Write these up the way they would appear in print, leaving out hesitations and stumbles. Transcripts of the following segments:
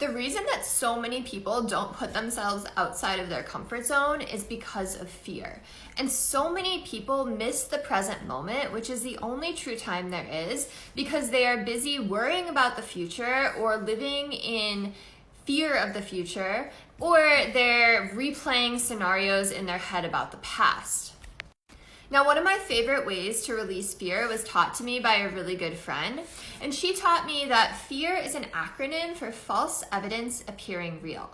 The reason that so many people don't put themselves outside of their comfort zone is because of fear. And so many people miss the present moment, which is the only true time there is, because they are busy worrying about the future or living in fear of the future, or they're replaying scenarios in their head about the past. Now, one of my favorite ways to release fear was taught to me by a really good friend, and she taught me that fear is an acronym for false evidence appearing real.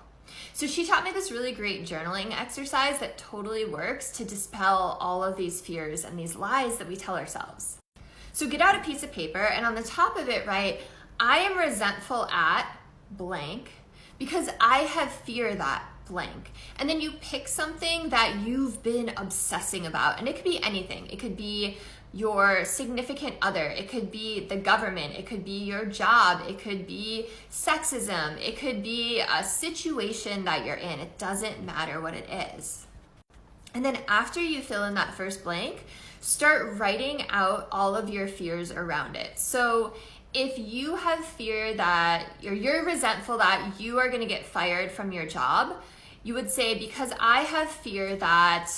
So she taught me this really great journaling exercise that totally works to dispel all of these fears and these lies that we tell ourselves. So get out a piece of paper, and on the top of it write, I am resentful at blank because I have fear that blank. And then you pick something that you've been obsessing about, and it could be anything. It could be your significant other, it could be the government, it could be your job, it could be sexism, it could be a situation that you're in. It doesn't matter what it is. And then after you fill in that first blank, start writing out all of your fears around it. So if you have fear that you're resentful that you are going to get fired from your job, you would say, because I have fear that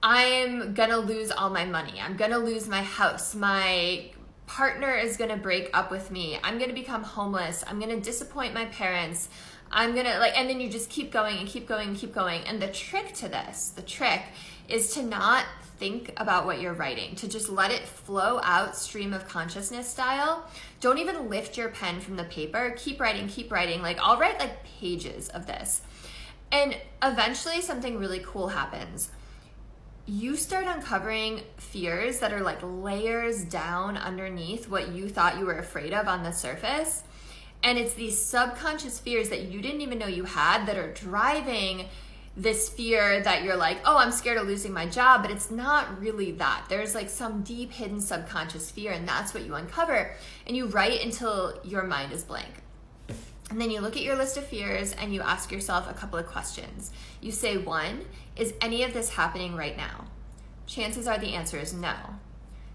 I'm going to lose all my money, I'm going to lose my house, my partner is going to break up with me, I'm going to become homeless, I'm going to disappoint my parents, I'm going to and then you just keep going and keep going and keep going. And the trick is to not think about what you're writing, to just let it flow out stream of consciousness style. Don't even lift your pen from the paper. Keep writing. I'll write pages of this. And eventually something really cool happens. You start uncovering fears that are layers down underneath what you thought you were afraid of on the surface. And it's these subconscious fears that you didn't even know you had that are driving this fear that you're oh, I'm scared of losing my job, but it's not really that. There's some deep hidden subconscious fear, and that's what you uncover. And you write until your mind is blank. And then you look at your list of fears and you ask yourself a couple of questions. You say, 1, is any of this happening right now? Chances are the answer is no.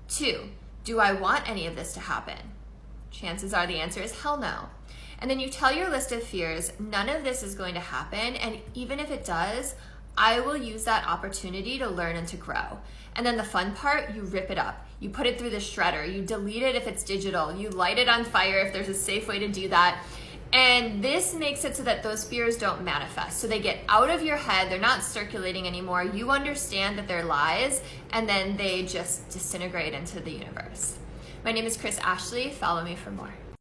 2, do I want any of this to happen? Chances are the answer is hell no. And then you tell your list of fears, none of this is going to happen, and even if it does, I will use that opportunity to learn and to grow. And then the fun part, you rip it up. You put it through the shredder, you delete it if it's digital, you light it on fire if there's a safe way to do that. And this makes it so that those fears don't manifest. So they get out of your head, they're not circulating anymore, you understand that they're lies, and then they just disintegrate into the universe. My name is Kris Ashley, follow me for more.